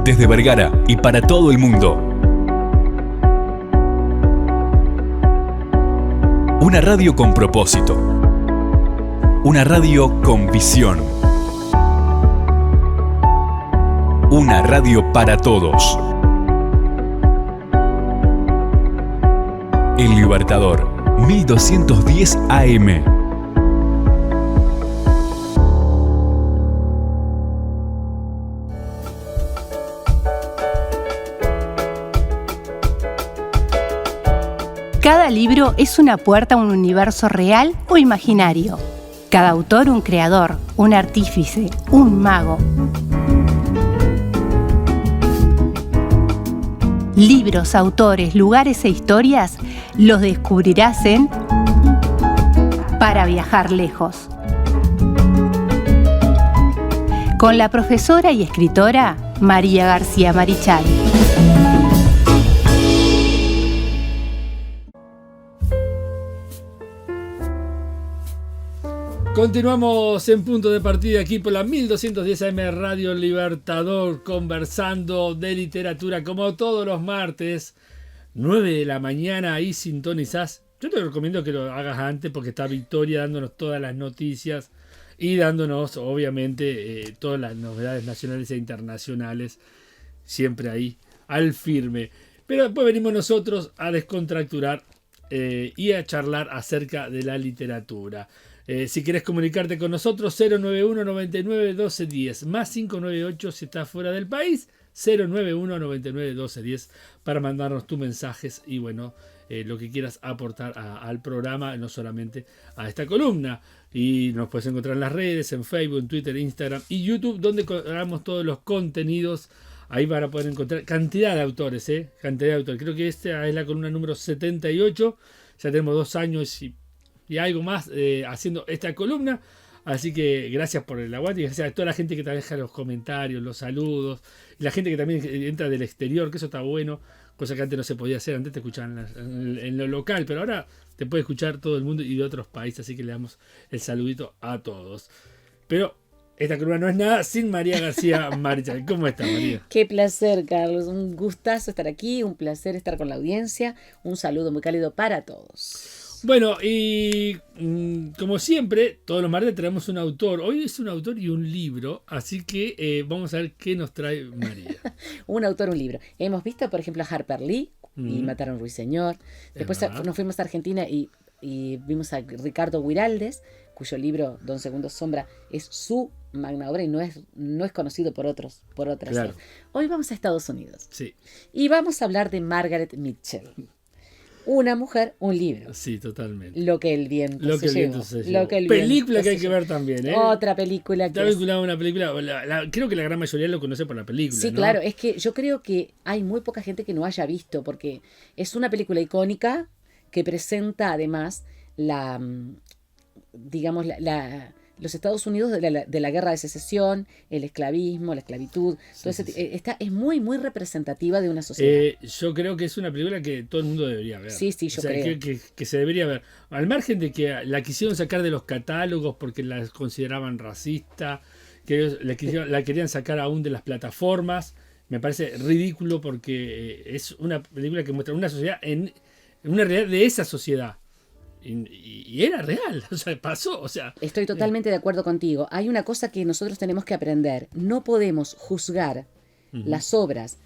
Desde Vergara y para todo el mundo. Una radio con propósito. Una radio con visión. Una radio para todos. El Libertador, 1210 AM. Cada libro es una puerta a un universo real o imaginario. Cada autor un creador, un artífice, un mago. Libros, autores, lugares e historias los descubrirás en Para viajar lejos. Con la profesora y escritora María García Marichal. Continuamos en punto de partida aquí por la 1210 AM Radio Libertador, conversando de literatura como todos los martes, 9 de la mañana, ahí sintonizás. Yo te recomiendo que lo hagas antes porque está Victoria dándonos todas las noticias y dándonos obviamente todas las novedades nacionales e internacionales, siempre ahí al firme. Pero después venimos nosotros a descontracturar y a charlar acerca de la literatura. Si quieres comunicarte con nosotros, 091 99 12 10, más 598 si estás fuera del país, 091 99 12 10 para mandarnos tus mensajes y bueno, lo que quieras aportar al programa, no solamente a esta columna. Y nos puedes encontrar en las redes, en Facebook, en Twitter, Instagram y YouTube, donde colgamos todos los contenidos. Ahí van a poder encontrar cantidad de autores, cantidad de autores. Creo que esta es la columna número 78, ya tenemos 2 años y algo más haciendo esta columna, así que gracias por el aguante y gracias a toda la gente que te deja los comentarios, los saludos, y la gente que también entra del exterior, que eso está bueno, cosa que antes no se podía hacer, antes te escuchaban en lo local, pero ahora te puede escuchar todo el mundo y de otros países, así que le damos el saludito a todos. Pero esta columna no es nada sin María García Marichal. ¿Cómo estás, María? Qué placer, Carlos, un gustazo estar aquí, un placer estar con la audiencia, un saludo muy cálido para todos. Bueno, y como siempre, todos los martes traemos un autor. Hoy es un autor y un libro, así que vamos a ver qué nos trae María. Un autor, un libro. Hemos visto, por ejemplo, a Harper Lee y Mataron Ruiseñor. Después nos fuimos a Argentina y vimos a Ricardo Guiraldes, cuyo libro Don Segundo Sombra es su magna obra y no es conocido por otras. Claro. Hoy vamos a Estados Unidos. Sí. Y vamos a hablar de Margaret Mitchell. Una mujer, un libro. Sí, totalmente. Lo que el viento se llevó. Película que hay que ver también, ¿eh? Otra película que una película. Creo que la gran mayoría lo conoce por la película. Sí, ¿no? claro. Es que yo creo que hay muy poca gente que no haya visto, porque es una película icónica que presenta además los Estados Unidos de la guerra de secesión, el esclavismo, la esclavitud. Es muy, muy representativa de una sociedad. Yo creo que es una película que todo el mundo debería ver. Sí, yo creo. Que se debería ver. Al margen de que la quisieron sacar de los catálogos porque la consideraban racista, que ellos la querían sacar aún de las plataformas, me parece ridículo porque es una película que muestra una sociedad en una realidad de esa sociedad. Y era real, o sea, pasó, o sea... Estoy totalmente de acuerdo contigo. Hay una cosa que nosotros tenemos que aprender. No podemos juzgar las obras,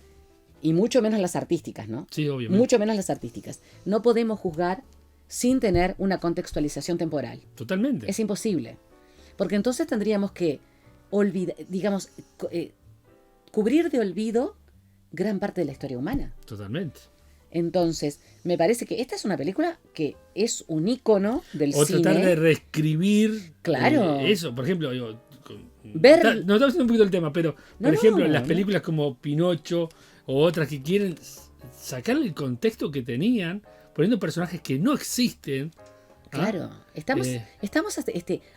y mucho menos las artísticas, ¿no? Sí, obviamente. Mucho menos las artísticas. No podemos juzgar sin tener una contextualización temporal. Totalmente. Es imposible. Porque entonces tendríamos que cubrir de olvido gran parte de la historia humana. Totalmente. Entonces, me parece que esta es una película que es un ícono del cine. O tratar de reescribir eso. Por ejemplo, nos estamos haciendo un poquito el tema, pero por ejemplo, las películas como Pinocho o otras que quieren sacarle el contexto que tenían, poniendo personajes que no existen. Claro, estamos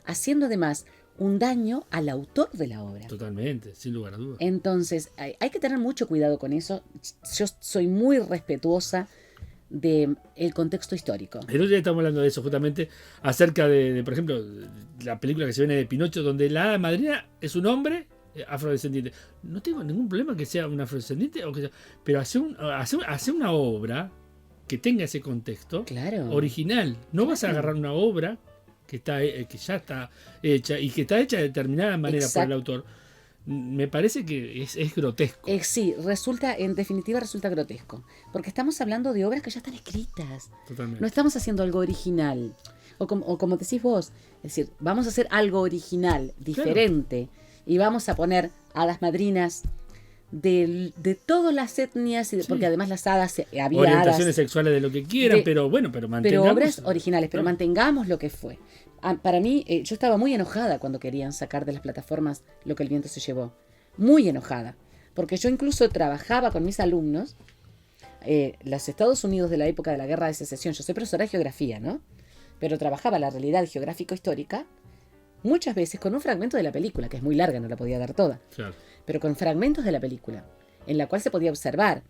haciendo además un daño al autor de la obra. Totalmente, sin lugar a dudas. Entonces, hay que tener mucho cuidado con eso. Yo soy muy respetuosa del contexto histórico. El otro día estamos hablando de eso, justamente, acerca de, por ejemplo, la película que se viene de Pinocho, donde la hada madrina es un hombre afrodescendiente. No tengo ningún problema que sea un afrodescendiente, pero hacer una obra que tenga ese contexto original. No vas a agarrar una obra que ya está hecha y que está hecha de determinada manera por el autor. Me parece que es grotesco. Sí, en definitiva resulta grotesco. Porque estamos hablando de obras que ya están escritas. Totalmente. No estamos haciendo algo original. O como decís vos, es decir, vamos a hacer algo original, diferente. Claro. Y vamos a poner hadas madrinas de todas las etnias, porque además las hadas, había orientaciones hadas, sexuales de lo que quieran, pero mantengamos. Pero obras originales, pero mantengamos lo que fue. Para mí, yo estaba muy enojada cuando querían sacar de las plataformas Lo que el viento se llevó. Muy enojada. Porque yo incluso trabajaba con mis alumnos, los Estados Unidos de la época de la Guerra de Secesión. Yo soy profesora de geografía, ¿no? Pero trabajaba la realidad geográfico-histórica muchas veces con un fragmento de la película, que es muy larga, no la podía dar toda. Claro. Pero con fragmentos de la película, en la cual se podía observar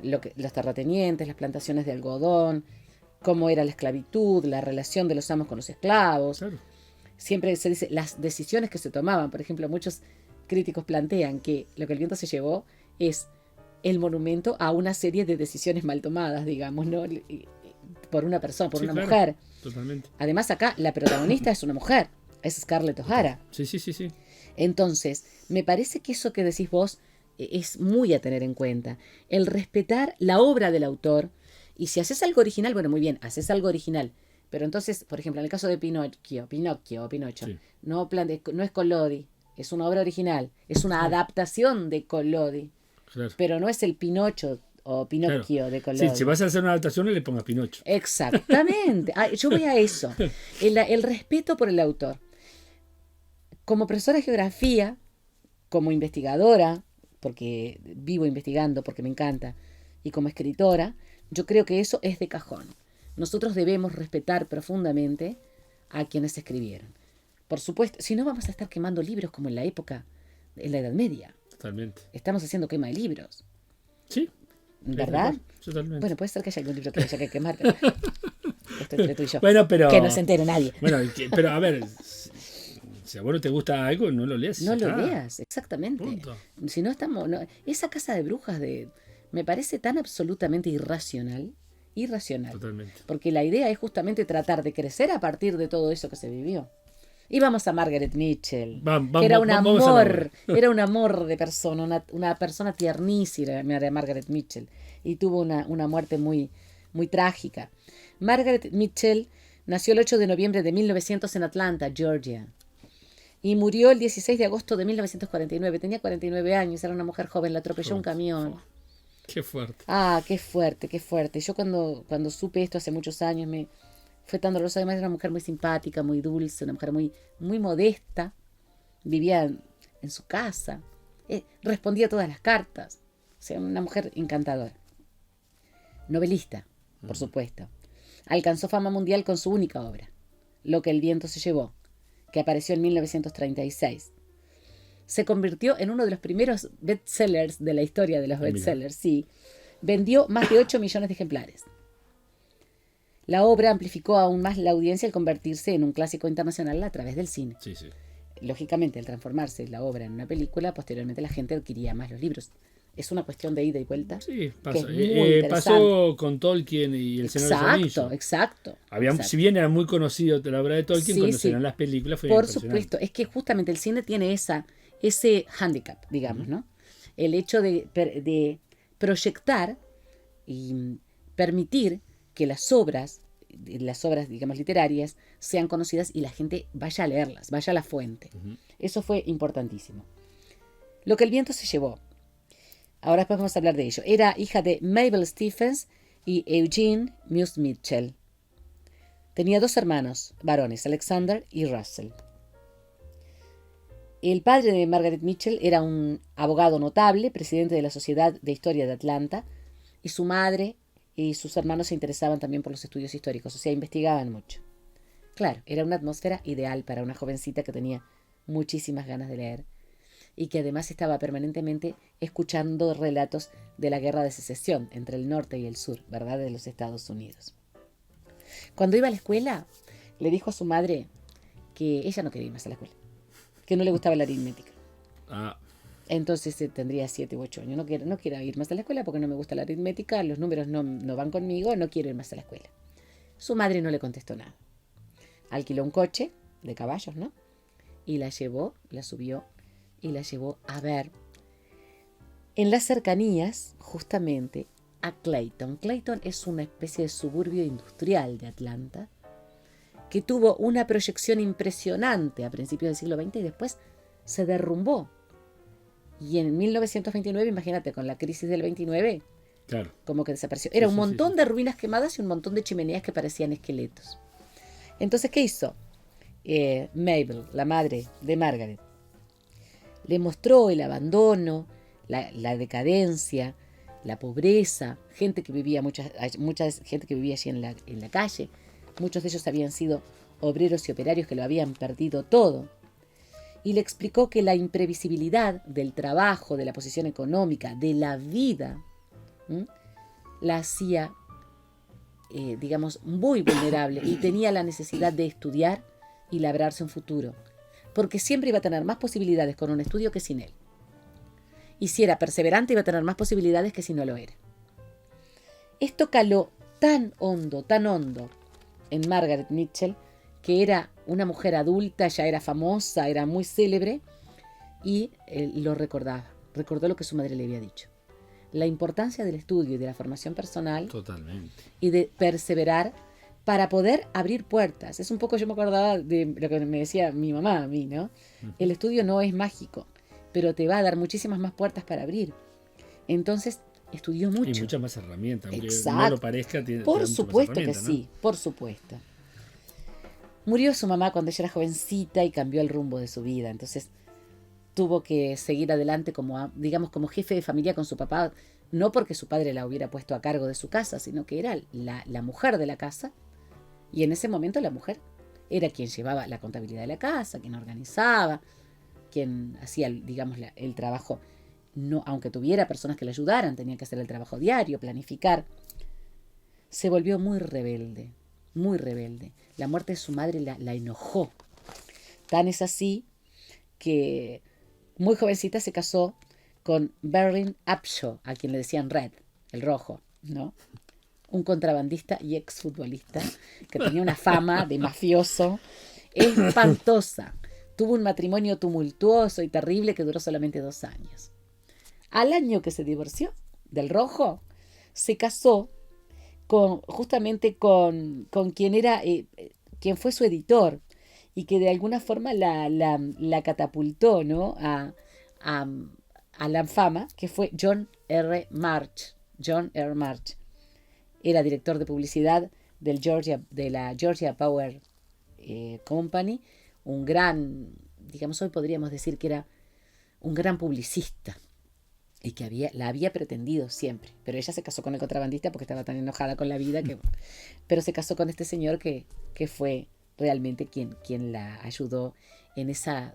los terratenientes, las plantaciones de algodón, cómo era la esclavitud, la relación de los amos con los esclavos. Claro. Siempre se dice las decisiones que se tomaban. Por ejemplo, muchos críticos plantean que Lo que el viento se llevó es el monumento a una serie de decisiones mal tomadas, digamos, ¿no? Por una persona, por una mujer. Totalmente. Además, acá la protagonista es una mujer, es Scarlett O'Hara. Sí. Entonces, me parece que eso que decís vos es muy a tener en cuenta. El respetar la obra del autor. Y si haces algo original, bueno, muy bien, haces algo original. Pero entonces, por ejemplo, en el caso de Pinocho, Sí. no es Collodi, es una obra original, es una adaptación de Collodi. Claro. Pero no es el Pinocho o Pinocchio de Collodi. Sí, si vas a hacer una adaptación, no le pongas Pinocho. Exactamente. Yo voy a eso. El respeto por el autor. Como profesora de geografía, como investigadora, porque vivo investigando, porque me encanta, y como escritora, yo creo que eso es de cajón. Nosotros debemos respetar profundamente a quienes escribieron. Por supuesto, si no vamos a estar quemando libros como en la Edad Media. Totalmente. Estamos haciendo quema de libros. Sí. ¿Verdad? Totalmente. Bueno, puede ser que haya algún libro que haya que quemar, pero esto entre tú y yo. Bueno, pero... Que no se entere nadie. Bueno, pero a ver, si a vos no te gusta algo, no lo leas. No lo leas, exactamente. Punto. Si no estamos... esa casa de brujas me parece tan absolutamente irracional. Totalmente. Porque la idea es justamente tratar de crecer a partir de todo eso que se vivió. Y vamos a Margaret Mitchell, que era un amor de persona, una persona tiernísima, Margaret Mitchell, y tuvo una muerte muy, muy trágica. Margaret Mitchell nació el 8 de noviembre de 1900 en Atlanta, Georgia, y murió el 16 de agosto de 1949. Tenía 49 años, era una mujer joven, la atropelló un camión. Qué fuerte. Qué fuerte, qué fuerte. Yo cuando supe esto hace muchos años fue tan doloroso. Además era una mujer muy simpática, muy dulce, una mujer muy, muy modesta. Vivía en su casa. Respondía todas las cartas. O sea, una mujer encantadora. Novelista, por supuesto. Alcanzó fama mundial con su única obra, Lo que el viento se llevó, que apareció en 1936. Se convirtió en uno de los primeros bestsellers de la historia de los bestsellers. Sí. Vendió más de 8 millones de ejemplares. La obra amplificó aún más la audiencia al convertirse en un clásico internacional a través del cine. Sí. Lógicamente, al transformarse la obra en una película, posteriormente la gente adquiría más los libros. Es una cuestión de ida y vuelta. Sí, pasó con Tolkien y El Señor de los Anillos. Exacto. Si bien era muy conocido la obra de Tolkien, cuando se eran las películas fue por supuesto, es que justamente el cine tiene ese hándicap, digamos, ¿no? El hecho de proyectar y permitir que las obras, digamos, literarias, sean conocidas y la gente vaya a leerlas, vaya a la fuente. Eso fue importantísimo. Lo que el viento se llevó. Ahora después vamos a hablar de ello. Era hija de Mabel Stephens y Eugene Muse Mitchell. Tenía 2 hermanos varones, Alexander y Russell. El padre de Margaret Mitchell era un abogado notable, presidente de la Sociedad de Historia de Atlanta, y su madre y sus hermanos se interesaban también por los estudios históricos, o sea, investigaban mucho. Claro, era una atmósfera ideal para una jovencita que tenía muchísimas ganas de leer y que además estaba permanentemente escuchando relatos de la guerra de secesión entre el norte y el sur, ¿verdad?, de los Estados Unidos. Cuando iba a la escuela, le dijo a su madre que ella no quería ir más a la escuela, que no le gustaba la aritmética. Entonces tendría 7 u 8 años. No quiero ir más a la escuela porque no me gusta la aritmética, los números no van conmigo, no quiero ir más a la escuela. Su madre no le contestó nada. Alquiló un coche de caballos, ¿no? Y la subió y la llevó a ver en las cercanías, justamente, a Clayton. Clayton es una especie de suburbio industrial de Atlanta que tuvo una proyección impresionante a principios del siglo XX y después se derrumbó. Y en 1929, imagínate, con la crisis del 29, claro, como que desapareció. Era un montón de ruinas quemadas y un montón de chimeneas que parecían esqueletos. Entonces, ¿qué hizo? Mabel, la madre de Margaret, le mostró el abandono, la decadencia, la pobreza, gente que vivía, mucha gente que vivía allí en la calle. Muchos de ellos habían sido obreros y operarios que lo habían perdido todo. Y le explicó que la imprevisibilidad del trabajo, de la posición económica, de la vida, la hacía, digamos, muy vulnerable y tenía la necesidad de estudiar y labrarse un futuro, porque siempre iba a tener más posibilidades con un estudio que sin él. Y si era perseverante, iba a tener más posibilidades que si no lo era. Esto caló tan hondo en Margaret Mitchell, que era una mujer adulta, ya era famosa, era muy célebre, y lo recordaba. Recordó lo que su madre le había dicho. La importancia del estudio y de la formación personal. Totalmente. Y de perseverar para poder abrir puertas. Es un poco, yo me acordaba de lo que me decía mi mamá a mí, ¿no? Uh-huh. El estudio no es mágico, pero te va a dar muchísimas más puertas para abrir. Entonces, estudió mucho. Y muchas más herramientas, aunque exacto. No lo parezca. Por supuesto que ¿no? sí, por supuesto. Murió su mamá cuando ella era jovencita y cambió el rumbo de su vida. Entonces, tuvo que seguir adelante como, digamos, como jefe de familia con su papá, no porque su padre la hubiera puesto a cargo de su casa, sino que era la mujer de la casa. Y en ese momento la mujer era quien llevaba la contabilidad de la casa, quien organizaba, quien hacía, digamos, el trabajo. No, aunque tuviera personas que le ayudaran, tenía que hacer el trabajo diario, planificar. Se volvió muy rebelde, muy rebelde. La muerte de su madre la enojó. Tan es así que muy jovencita se casó con Berlin Upshaw, a quien le decían Red, el rojo, ¿no? Un contrabandista y exfutbolista que tenía una fama de mafioso espantosa. Tuvo un matrimonio tumultuoso y terrible que duró solamente 2 años. Al año que se divorció del rojo, se casó justamente con quien era, quien fue su editor y que de alguna forma la catapultó, ¿no? a la fama, que fue John R. March. John R. March era director de publicidad de la Georgia Power Company, un gran, digamos, hoy podríamos decir que era un gran publicista y que la había pretendido siempre, pero ella se casó con el contrabandista porque estaba tan enojada con la vida pero se casó con este señor que fue realmente quien la ayudó en esa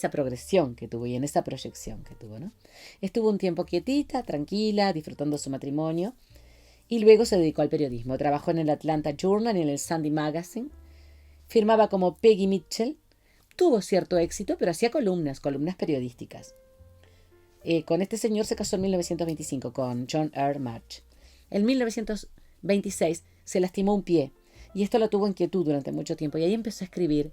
progresión que tuvo y en esa proyección que tuvo, ¿no? Estuvo un tiempo quietita, tranquila, disfrutando su matrimonio y luego se dedicó al periodismo. Trabajó en el Atlanta Journal y en el Sunday Magazine. Firmaba como Peggy Mitchell. Tuvo cierto éxito, pero hacía columnas periodísticas. Con este señor se casó en 1925 con John R. March. En 1926 se lastimó un pie y esto lo tuvo en quietud durante mucho tiempo y ahí empezó a escribir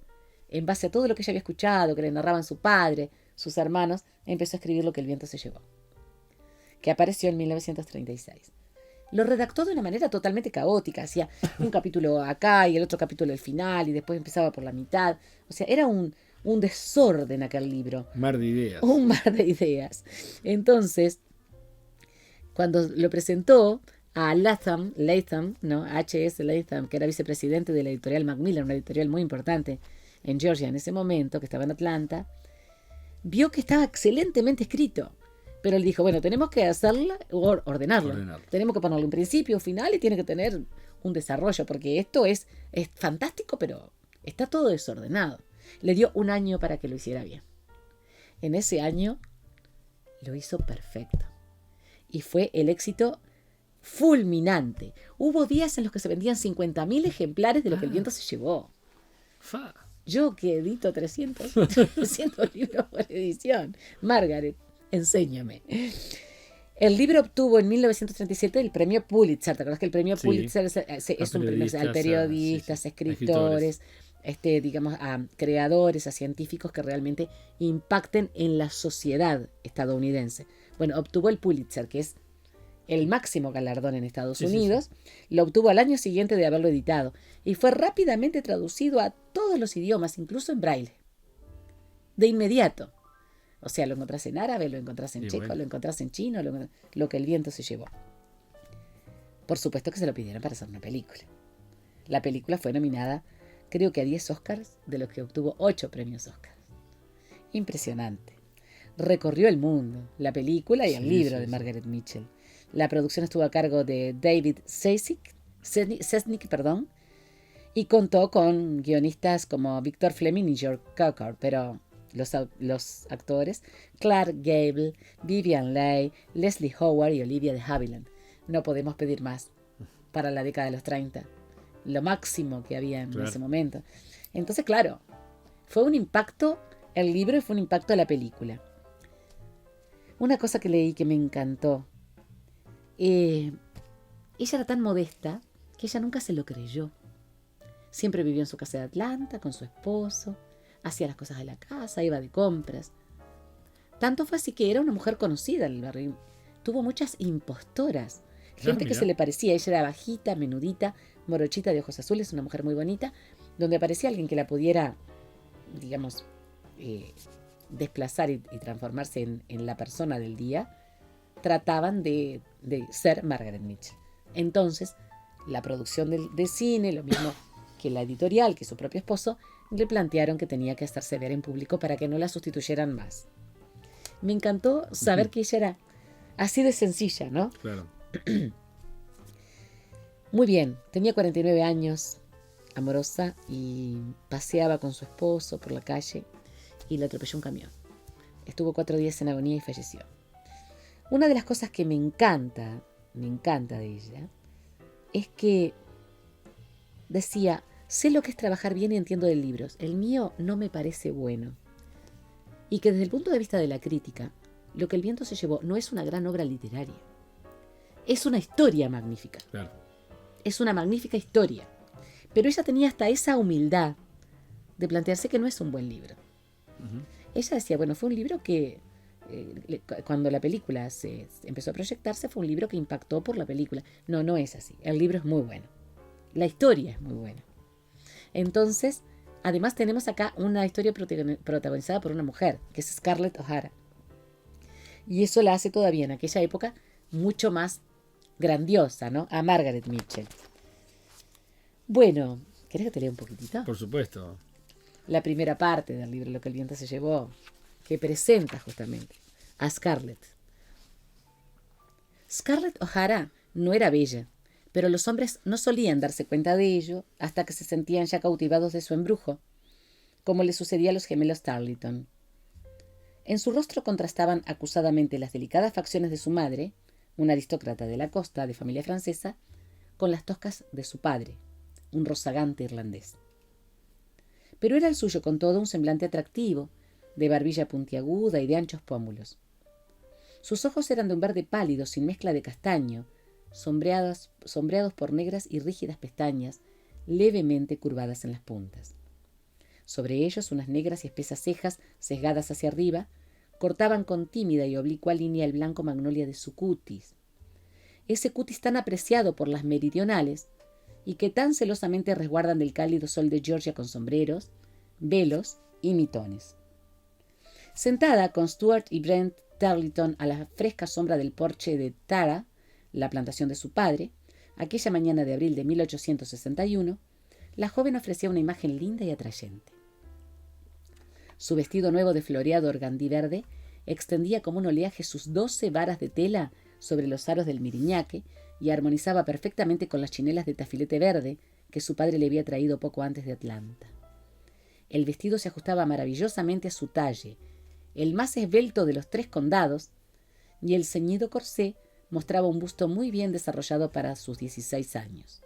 en base a todo lo que ella había escuchado, que le narraban su padre, sus hermanos, empezó a escribir Lo que el viento se llevó, que apareció en 1936. Lo redactó de una manera totalmente caótica, hacía un capítulo acá y el otro capítulo al final y después empezaba por la mitad. O sea, era un desorden aquel libro. Mar de ideas. Un mar de ideas. Entonces, cuando lo presentó a Latham, ¿no? H.S. Latham, que era vicepresidente de la editorial Macmillan, una editorial muy importante en Georgia en ese momento, que estaba en Atlanta, vio que estaba excelentemente escrito. Pero él dijo, bueno, tenemos que hacerla, ordenarlo. Tenemos que ponerle un principio, un final y tiene que tener un desarrollo, porque esto es fantástico, pero está todo desordenado. Le dio 1 año para que lo hiciera bien. En ese año lo hizo perfecto. Y fue el éxito fulminante. Hubo días en los que se vendían 50.000 ejemplares de Lo que el viento se llevó. Yo que edito 300 libros por edición. Margaret, enséñame. El libro obtuvo en 1937 el premio Pulitzer. ¿Te acuerdas que el premio Pulitzer es un premio a periodistas, escritores, digamos, a creadores, a científicos que realmente impacten en la sociedad estadounidense? Bueno, obtuvo el Pulitzer, que es el máximo galardón en Estados Unidos. Lo obtuvo al año siguiente de haberlo editado y fue rápidamente traducido a todos los idiomas, incluso en braille. De inmediato. O sea, lo encontrás en árabe, lo encontrás en checo, lo encontrás en chino, lo que el viento se llevó. Por supuesto que se lo pidieron para hacer una película. La película fue nominada, creo que a 10 Oscars, de los que obtuvo 8 premios Oscars. Impresionante. Recorrió el mundo, la película y el libro de Margaret Mitchell. La producción estuvo a cargo de David Sesnick, y contó con guionistas como Victor Fleming y George Cukor, pero los actores Clark Gable, Vivian Leigh, Leslie Howard y Olivia de Havilland. No podemos pedir más para la década de los 30. Lo máximo que había en ese momento. Entonces, claro, fue un impacto el libro y fue un impacto la película. Una cosa que leí que me encantó. Ella era tan modesta que ella nunca se lo creyó. Siempre vivió en su casa de Atlanta con su esposo, hacía las cosas de la casa, iba de compras. Tanto fue así que era una mujer conocida en el barrio. Tuvo muchas impostoras, gente que se le parecía. Ella era bajita, menudita, morochita, de ojos azules, una mujer muy bonita, donde aparecía alguien que la pudiera, digamos, desplazar y transformarse en la persona del día. Trataban de ser Margaret Mitchell. Entonces, la producción de cine, lo mismo que la editorial, que su propio esposo, le plantearon que tenía que hacerse ver en público para que no la sustituyeran más. Me encantó saber que ella era así de sencilla, ¿no? Claro. Muy bien, tenía 49 años, amorosa, y paseaba con su esposo por la calle y le atropelló un camión. Estuvo 4 días en agonía y falleció. Una de las cosas que me encanta de ella, es que decía: sé lo que es trabajar bien y entiendo de libros. El mío no me parece bueno. Y que desde el punto de vista de la crítica, Lo que el viento se llevó no es una gran obra literaria. Es una historia magnífica. Claro. Es una magnífica historia. Pero ella tenía hasta esa humildad de plantearse que no es un buen libro. Uh-huh. Ella decía, bueno, fue un libro que cuando la película se empezó a proyectarse, fue un libro que impactó por la película. No, no es así. El libro es muy bueno. La historia es muy buena. Entonces, además tenemos acá una historia protagonizada por una mujer, que es Scarlett O'Hara. Y eso la hace todavía en aquella época mucho más grandiosa, ¿no? A Margaret Mitchell. Bueno, ¿querés que te lea un poquitito? Por supuesto. La primera parte del libro, Lo que el viento se llevó, que presenta justamente a Scarlett. Scarlett O'Hara no era bella, pero los hombres no solían darse cuenta de ello hasta que se sentían ya cautivados de su embrujo, como le sucedía a los gemelos Tarleton. En su rostro contrastaban acusadamente las delicadas facciones de su madre, una aristócrata de la costa de familia francesa, con las toscas de su padre, un rozagante irlandés. Pero era el suyo con todo un semblante atractivo, de barbilla puntiaguda y de anchos pómulos. Sus ojos eran de un verde pálido sin mezcla de castaño, sombreados por negras y rígidas pestañas, levemente curvadas en las puntas. Sobre ellos unas negras y espesas cejas, sesgadas hacia arriba, cortaban con tímida y oblicua línea el blanco magnolia de su cutis. Ese cutis tan apreciado por las meridionales y que tan celosamente resguardan del cálido sol de Georgia con sombreros, velos y mitones. Sentada con Stuart y Brent Tarleton a la fresca sombra del porche de Tara, la plantación de su padre, aquella mañana de abril de 1861, la joven ofrecía una imagen linda y atrayente. Su vestido nuevo de floreado organdí verde extendía como un oleaje sus 12 varas de tela sobre los aros del miriñaque y armonizaba perfectamente con las chinelas de tafilete verde que su padre le había traído poco antes de Atlanta. El vestido se ajustaba maravillosamente a su talle, el más esbelto de los 3 condados, y el ceñido corsé mostraba un busto muy bien desarrollado para sus 16 años.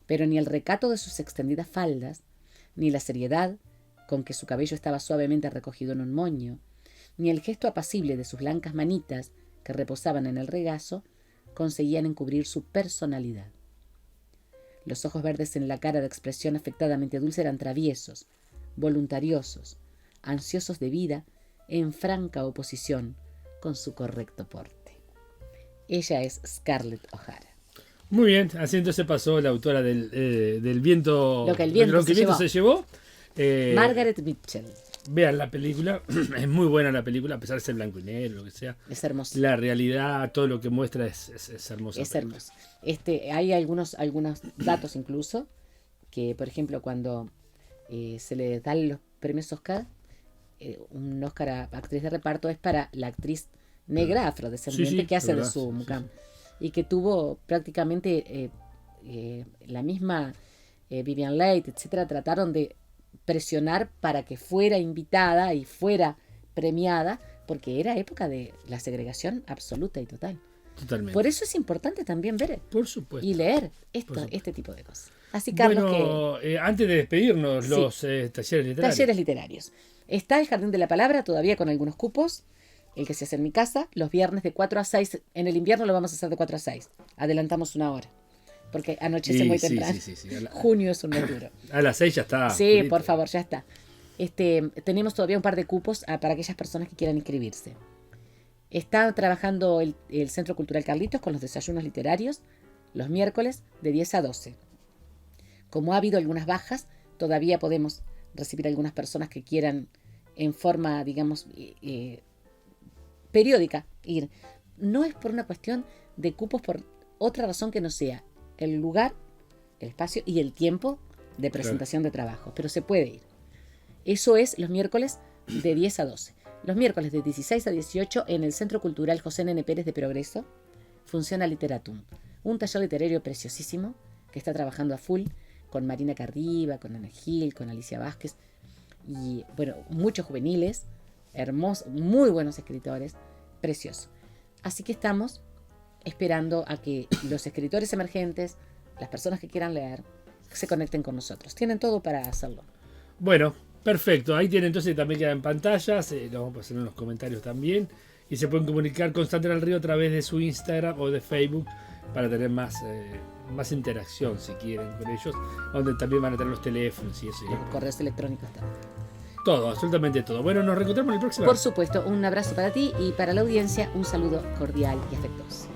Pero ni el recato de sus extendidas faldas, ni la seriedad con que su cabello estaba suavemente recogido en un moño, ni el gesto apacible de sus blancas manitas que reposaban en el regazo conseguían encubrir su personalidad. Los ojos verdes en la cara de expresión afectadamente dulce eran traviesos, voluntariosos, ansiosos de vida, en franca oposición con su correcto porte. Ella es Scarlett O'Hara. Muy bien, así entonces pasó la autora del viento. Lo que el viento se llevó. Margaret Mitchell. Vean la película, es muy buena la película, a pesar de ser blanco y negro, lo que sea. Es hermosa. La realidad, todo lo que muestra es hermosa. Es hermosa. Hay algunos datos incluso, que por ejemplo cuando se le dan los premios Oscar, un Oscar a actriz de reparto es para la actriz negra afrodescendiente que hace de su mucam. Y que tuvo prácticamente la misma Vivian Leigh, etcétera, trataron de presionar para que fuera invitada y fuera premiada, porque era época de la segregación absoluta y total. Totalmente. Por eso es importante también ver Por supuesto. y leer este tipo de cosas. Así, Carlos, antes de despedirnos, Sí. los talleres literarios. Talleres literarios. Está el Jardín de la Palabra todavía con algunos cupos, el que se hace en mi casa, los viernes de 4 a 6. En el invierno lo vamos a hacer de 4 a 6. Adelantamos una hora, porque anochece muy temprano. Sí. Junio es un mes duro. A las 6 ya está. Sí, Julito. por favor, ya está. Tenemos todavía un par de cupos para aquellas personas que quieran inscribirse. Está trabajando el Centro Cultural Carlitos con los desayunos literarios los miércoles de 10 a 12. Como ha habido algunas bajas, todavía podemos recibir algunas personas que quieran en forma, digamos, periódica ir. No es por una cuestión de cupos, por otra razón que no sea el lugar, el espacio y el tiempo de presentación de trabajo, pero se puede ir. Eso es los miércoles de 10 a 12. Los miércoles de 16 a 18 en el Centro Cultural José Nene Pérez de Progreso funciona Literatum, un taller literario preciosísimo que está trabajando a full con Marina Carriba, con Ana Gil, con Alicia Vázquez y bueno, muchos juveniles, hermosos, muy buenos escritores, precioso. Así que estamos esperando a que los escritores emergentes, las personas que quieran leer, se conecten con nosotros. Tienen todo para hacerlo. Bueno, perfecto. Ahí tienen entonces, también queda en pantalla. Lo vamos a pasar en los comentarios también. Y se pueden comunicar con Sandra del Río a través de su Instagram o de Facebook para tener más interacción, si quieren, con ellos. Donde también van a tener los teléfonos y eso. Los correos electrónicos también. Todo, absolutamente todo. Bueno, nos reencontramos el próximo. Por supuesto, un abrazo para ti y para la audiencia, un saludo cordial y afectuoso.